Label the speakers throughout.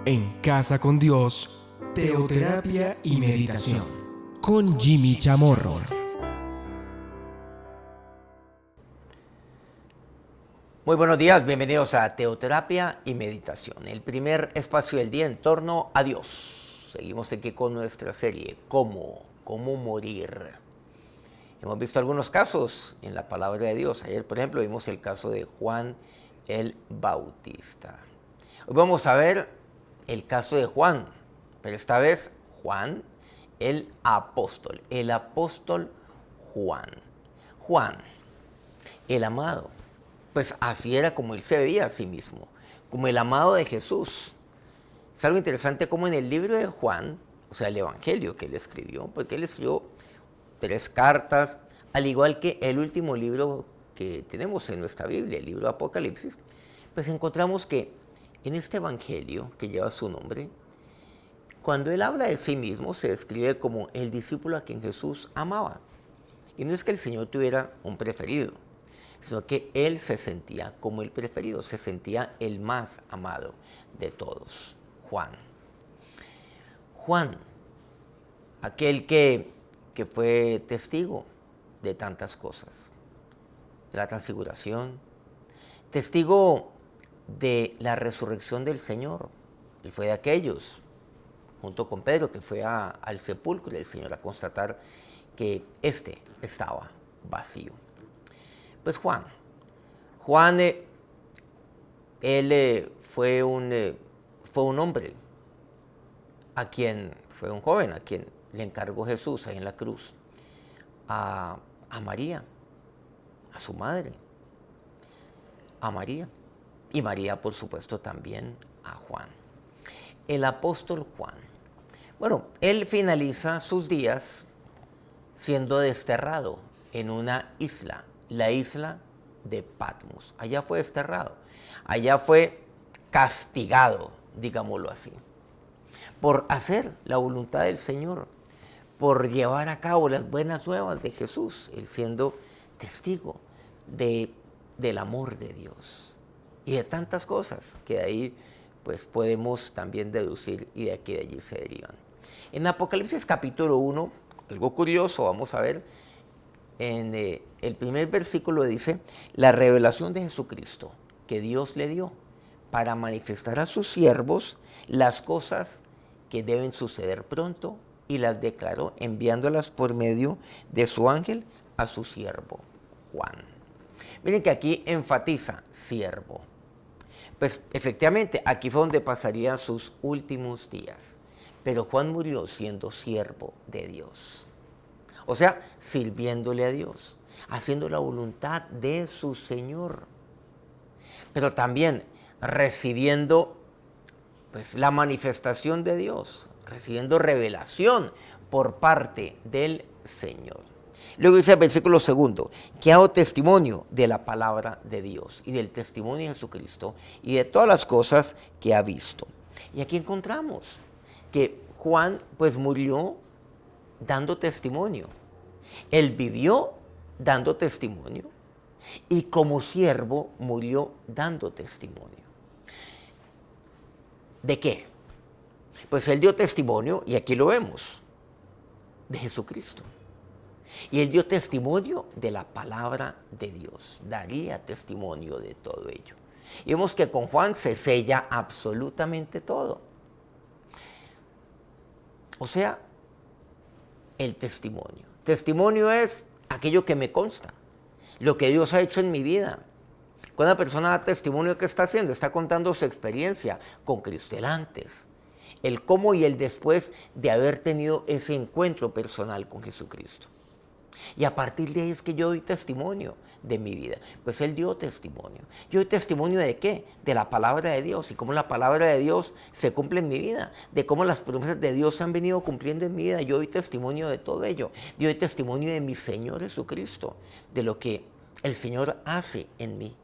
Speaker 1: En Casa con Dios, teoterapia y meditación. Con Jimmy Chamorro.
Speaker 2: Muy buenos días, bienvenidos a Teoterapia y Meditación, el primer espacio del día en torno a Dios. Seguimos aquí con nuestra serie, ¿Cómo morir? Hemos visto algunos casos en la palabra de Dios. Ayer, por ejemplo, vimos el caso de Juan el Bautista. Hoy vamos a ver el caso de Juan, pero esta vez Juan el apóstol Juan. Juan, el amado. Pues así era como él se veía a sí mismo, como el amado de Jesús. Es algo interesante como en el libro de Juan, o sea, el evangelio que él escribió, porque él escribió 3 cartas, al igual que el último libro que tenemos en nuestra Biblia, el libro de Apocalipsis, pues encontramos que en este evangelio que lleva su nombre, cuando él habla de sí mismo, se describe como el discípulo a quien Jesús amaba. Y no es que el Señor tuviera un preferido, sino que él se sentía como el preferido, se sentía el más amado de todos. Juan, aquel que fue testigo de tantas cosas, de la transfiguración, testigo de la resurrección del Señor. Él fue de aquellos, junto con Pedro, que fue al sepulcro del Señor a constatar que éste estaba vacío. Pues Juan, él fue un hombre fue un joven a quien le encargó Jesús ahí en la cruz a María, a su madre, a María, y María por supuesto también a Juan. El apóstol Juan, bueno, él finaliza sus días siendo desterrado en una isla, la isla de Patmos. Allá fue desterrado, allá fue castigado, digámoslo así, por hacer la voluntad del Señor, por llevar a cabo las buenas nuevas de Jesús, él siendo testigo del amor de Dios y de tantas cosas que de ahí pues podemos también deducir y de aquí de allí se derivan. En Apocalipsis capítulo 1, algo curioso, vamos a ver, en el primer versículo dice, la revelación de Jesucristo que Dios le dio para manifestar a sus siervos las cosas que deben suceder pronto, y las declaró enviándolas por medio de su ángel a su siervo Juan. Miren que aquí enfatiza siervo. Pues efectivamente aquí fue donde pasarían sus últimos días. Pero Juan murió siendo siervo de Dios. O sea, sirviéndole a Dios, haciendo la voluntad de su Señor. Pero también recibiendo pues la manifestación de Dios, recibiendo revelación por parte del Señor. Luego dice el versículo 2, que ha dado testimonio de la palabra de Dios y del testimonio de Jesucristo y de todas las cosas que ha visto. Y aquí encontramos que Juan pues murió dando testimonio. Él vivió dando testimonio y como siervo murió dando testimonio. ¿De qué? Pues él dio testimonio, y aquí lo vemos, de Jesucristo. Y él dio testimonio de la palabra de Dios. Daría testimonio de todo ello. Y vemos que con Juan se sella absolutamente todo. O sea, el testimonio. Testimonio es aquello que me consta, lo que Dios ha hecho en mi vida. Cuando una persona da testimonio, ¿qué está haciendo? Está contando su experiencia con Cristo, el antes, el cómo y el después de haber tenido ese encuentro personal con Jesucristo. Y a partir de ahí es que yo doy testimonio de mi vida. Pues él dio testimonio. ¿Yo doy testimonio de qué? De la palabra de Dios y cómo la palabra de Dios se cumple en mi vida, de cómo las promesas de Dios se han venido cumpliendo en mi vida. Yo doy testimonio de todo ello. Yo doy testimonio de mi Señor Jesucristo, de lo que el Señor hace en mí.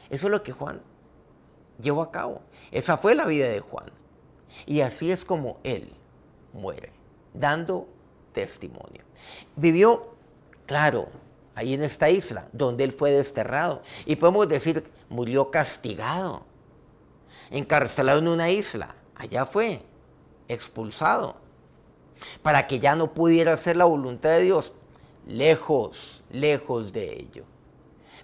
Speaker 2: Eso es lo que Juan llevó a cabo. Esa fue la vida de Juan. Y así es como él muere, dando testimonio. Vivió, claro, ahí en esta isla, donde él fue desterrado. Y podemos decir, murió castigado. encarcelado en una isla. Allá fue expulsado para que ya no pudiera hacer la voluntad de Dios. Lejos, lejos de ello.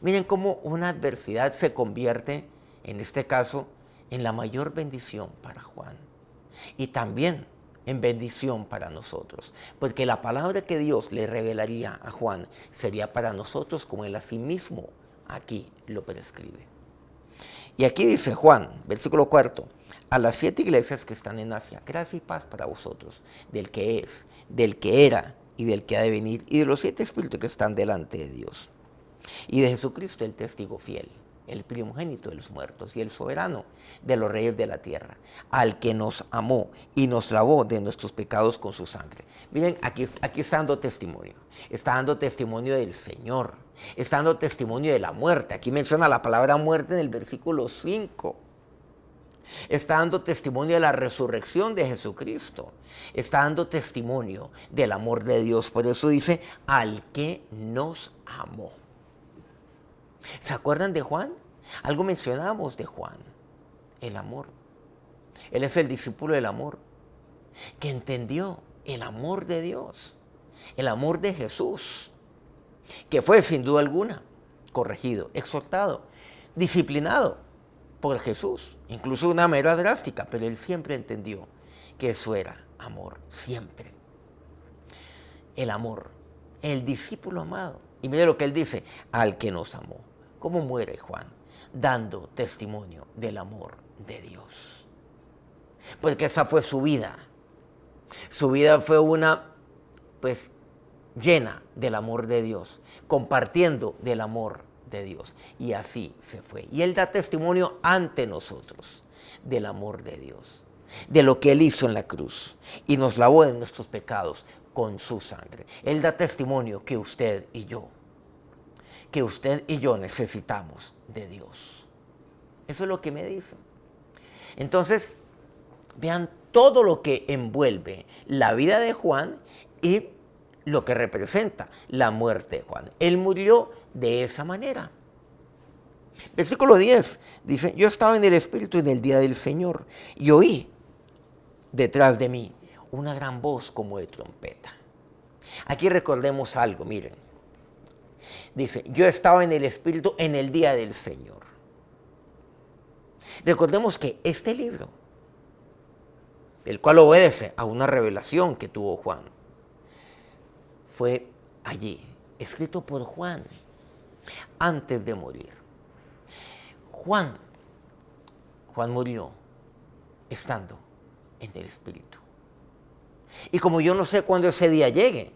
Speaker 2: Miren cómo una adversidad se convierte, en este caso, en la mayor bendición para Juan. Y también en bendición para nosotros. Porque la palabra que Dios le revelaría a Juan sería para nosotros como él a sí mismo aquí lo prescribe. Y aquí dice Juan, versículo 4, a las 7 iglesias que están en Asia, gracia y paz para vosotros, del que es, del que era y del que ha de venir, y de los 7 espíritus que están delante de Dios. Y de Jesucristo, el testigo fiel, el primogénito de los muertos y el soberano de los reyes de la tierra, al que nos amó y nos lavó de nuestros pecados con su sangre. Miren, aquí está dando testimonio del Señor, está dando testimonio de la muerte. Aquí menciona la palabra muerte en el versículo 5. Está dando testimonio de la resurrección de Jesucristo. Está dando testimonio del amor de Dios. Por eso dice, al que nos amó. ¿Se acuerdan de Juan? Algo mencionamos de Juan, el amor. Él es el discípulo del amor, que entendió el amor de Dios, el amor de Jesús, que fue sin duda alguna corregido, exhortado, disciplinado por Jesús, incluso de una manera drástica, pero él siempre entendió que eso era amor, siempre. El amor, el discípulo amado. Y mire lo que él dice, al que nos amó. ¿Cómo muere Juan? Dando testimonio del amor de Dios. Porque esa fue su vida. Su vida fue una, llena del amor de Dios, compartiendo del amor de Dios. Y así se fue. Y él da testimonio ante nosotros del amor de Dios, de lo que él hizo en la cruz y nos lavó de nuestros pecados con su sangre. Él da testimonio que usted y yo necesitamos de Dios. Eso es lo que me dice. Entonces, vean todo lo que envuelve la vida de Juan y lo que representa la muerte de Juan. Él murió de esa manera. Versículo 10 dice, yo estaba en el Espíritu en el día del Señor y oí detrás de mí una gran voz como de trompeta. Aquí recordemos algo, miren. Dice, yo estaba en el Espíritu en el día del Señor. Recordemos que este libro, el cual obedece a una revelación que tuvo Juan, fue allí, escrito por Juan, antes de morir. Juan murió estando en el Espíritu. Y como yo no sé cuándo ese día llegue,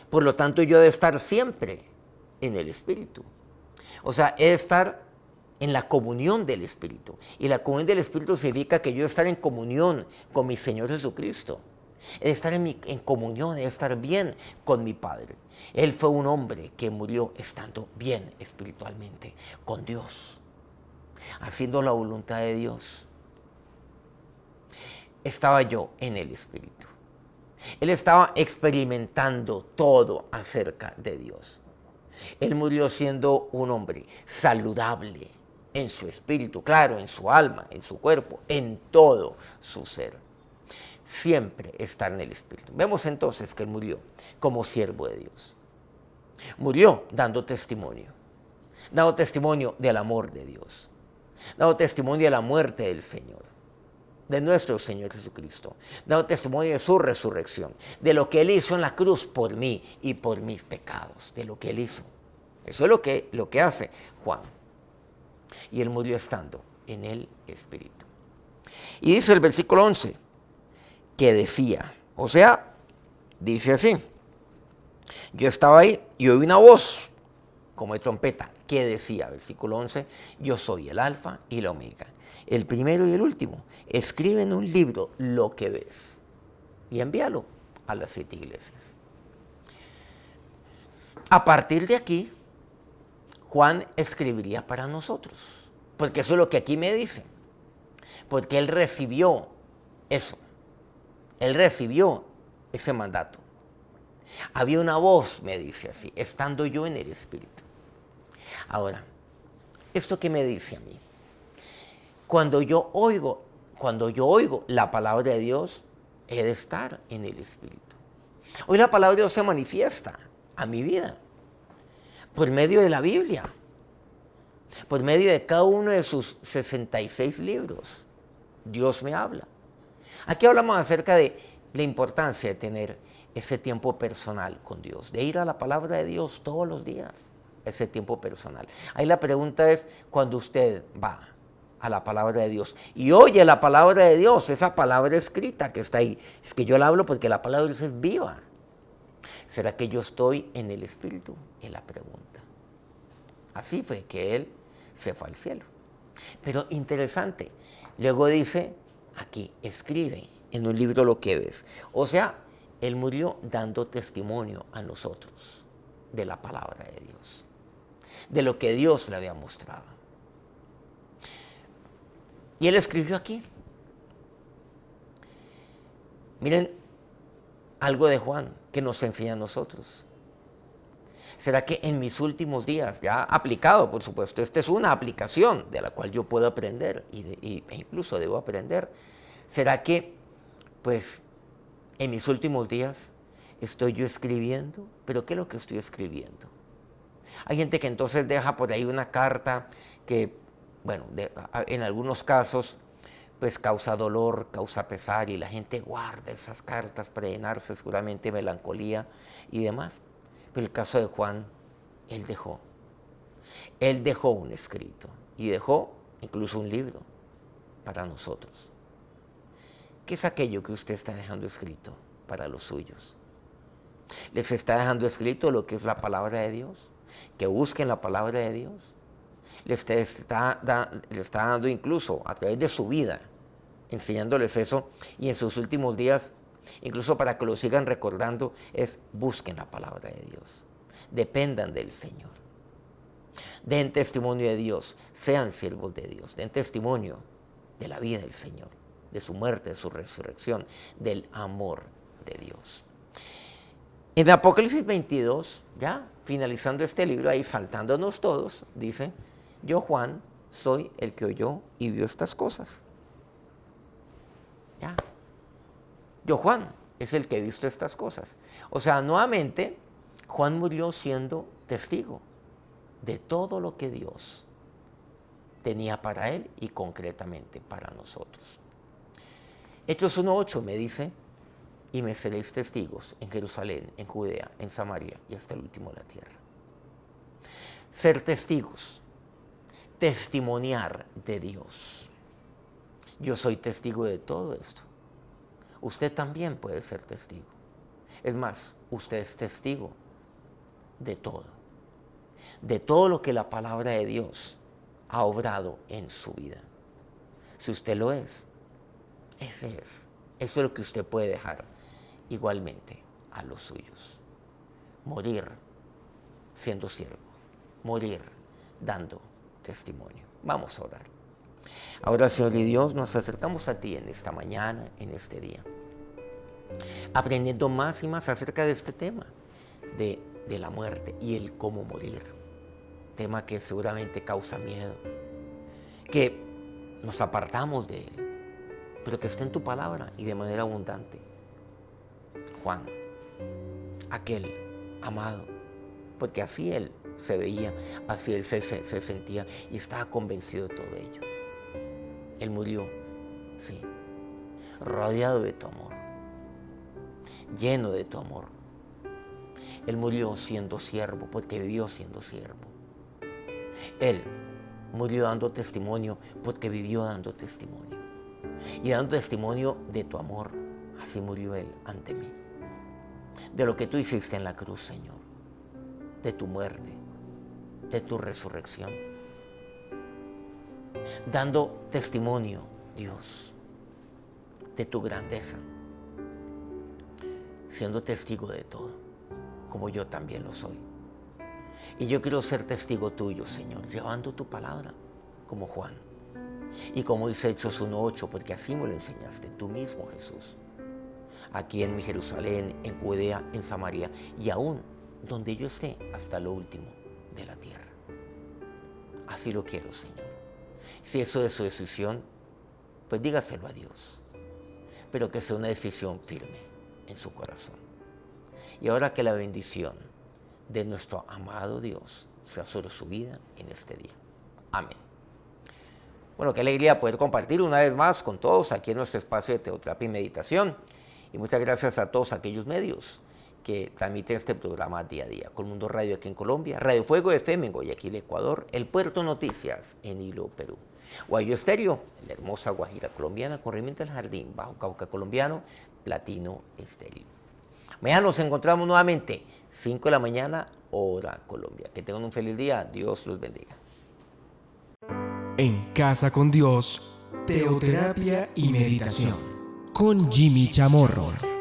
Speaker 2: por lo tanto yo he de estar siempre en el Espíritu. O sea, he de estar en la comunión del Espíritu. Y la comunión del Espíritu significa que yo he de estar en comunión con mi Señor Jesucristo. He de estar en comunión, he de estar bien con mi Padre. Él fue un hombre que murió estando bien espiritualmente con Dios, haciendo la voluntad de Dios. Estaba yo en el Espíritu. Él estaba experimentando todo acerca de Dios. Él murió siendo un hombre saludable en su espíritu, claro, en su alma, en su cuerpo, en todo su ser. Siempre estar en el Espíritu. Vemos entonces que él murió como siervo de Dios. Murió dando testimonio del amor de Dios, dando testimonio de la muerte del Señor, de nuestro Señor Jesucristo, dando testimonio de su resurrección, de lo que él hizo en la cruz por mí y por mis pecados, de lo que él hizo. Eso es lo que hace Juan. Y él murió estando en el Espíritu. Y dice el versículo 11, que decía, o sea, dice así, yo estaba ahí y oí una voz como de trompeta, que decía, versículo 11, yo soy el alfa y la omega, el primero y el último. Escribe en un libro lo que ves y envíalo a las 7 iglesias. A partir de aquí, Juan escribiría para nosotros, porque eso es lo que aquí me dice, porque él recibió eso, él recibió ese mandato. Había una voz, me dice así, estando yo en el Espíritu. Ahora, ¿esto qué me dice a mí? Cuando yo oigo la palabra de Dios, he de estar en el Espíritu. Hoy la palabra de Dios se manifiesta a mi vida por medio de la Biblia, por medio de cada uno de sus 66 libros. Dios me habla. Aquí hablamos acerca de la importancia de tener ese tiempo personal con Dios, de ir a la palabra de Dios todos los días, ese tiempo personal. Ahí la pregunta es, cuando usted va a la palabra de Dios y oye la palabra de Dios, esa palabra escrita que está ahí, es que yo la hablo porque la palabra de Dios es viva. ¿Será que yo estoy en el Espíritu? Es la pregunta. Así fue que él se fue al cielo. Pero interesante, luego dice aquí, escribe en un libro lo que ves. O sea, él murió dando testimonio a nosotros de la palabra de Dios, de lo que Dios le había mostrado. Y él escribió aquí. Miren algo de Juan que nos enseña a nosotros. ¿Será que en mis últimos días, ya aplicado, por supuesto, esta es una aplicación de la cual yo puedo aprender e incluso debo aprender? ¿Será que, pues, en mis últimos días estoy yo escribiendo? ¿Pero qué es lo que estoy escribiendo? Hay gente que entonces deja por ahí una carta que, bueno, en algunos casos, pues causa dolor, causa pesar, y la gente guarda esas cartas para llenarse seguramente melancolía y demás. Pero el caso de Juan, él dejó un escrito y dejó incluso un libro para nosotros. ¿Qué es aquello que usted está dejando escrito para los suyos? ¿Les está dejando escrito lo que es la palabra de Dios? Que busquen la palabra de Dios. Le está dando incluso a través de su vida, enseñándoles eso, y en sus últimos días, incluso para que lo sigan recordando, es busquen la palabra de Dios. Dependan del Señor. Den testimonio de Dios, sean siervos de Dios, den testimonio de la vida del Señor, de su muerte, de su resurrección, del amor de Dios. En Apocalipsis 22, ya finalizando este libro, ahí saltándonos todos, dice, yo Juan soy el que oyó y vio estas cosas. Ya. Yo Juan es el que he visto estas cosas. O sea, nuevamente, Juan murió siendo testigo de todo lo que Dios tenía para él y concretamente para nosotros. Hechos 1:8 me dice, y me seréis testigos en Jerusalén, en Judea, en Samaria y hasta el último de la tierra. Ser testigos, testimoniar de Dios. Yo soy testigo de todo esto. Usted también puede ser testigo. Es más, usted es testigo de todo lo que la palabra de Dios ha obrado en su vida. Si usted lo es, eso es lo que usted puede dejar igualmente a los suyos. Morir siendo siervo, morir dando testimonio. Vamos a orar. Ahora, Señor y Dios, nos acercamos a ti en esta mañana, en este día, aprendiendo más y más acerca de este tema de la muerte y el cómo morir. Tema que seguramente causa miedo, que nos apartamos de él, pero que está en tu palabra y de manera abundante. Juan, aquel amado, porque así él se veía, así él se sentía y estaba convencido de todo ello. Él murió, sí, rodeado de tu amor, lleno de tu amor. Él murió siendo siervo, porque vivió siendo siervo. Él murió dando testimonio, porque vivió dando testimonio. Y dando testimonio de tu amor, así murió Él ante mí. De lo que tú hiciste en la cruz, Señor, de tu muerte, de tu resurrección. Dando testimonio, Dios, de tu grandeza, siendo testigo de todo, como yo también lo soy. Y yo quiero ser testigo tuyo, Señor, llevando tu palabra, como Juan. Y como dice Hechos 1:8, porque así me lo enseñaste, tú mismo, Jesús. Aquí en mi Jerusalén, en Judea, en Samaria, y aún donde yo esté, hasta lo último de la tierra. Así lo quiero, Señor. Si eso es su decisión, pues dígaselo a Dios. Pero que sea una decisión firme en su corazón. Y ahora que la bendición de nuestro amado Dios sea sobre su vida en este día. Amén. Bueno, qué alegría poder compartir una vez más con todos aquí en nuestro espacio de teoterapia y meditación. Y muchas gracias a todos aquellos medios que transmiten este programa día a día. Colmundo Radio aquí en Colombia, Radio Fuego FM en Guayaquil, Ecuador, El Puerto Noticias en Hilo, Perú. Guayo Estéreo, en la hermosa Guajira colombiana, Corregimiento del Jardín, Bajo Cauca colombiano, Platino Estéreo. Mañana nos encontramos nuevamente, 5 de la mañana, hora Colombia. Que tengan un feliz día. Dios los bendiga.
Speaker 1: En Casa con Dios, teoterapia y meditación. Con Jimmy Chamorro.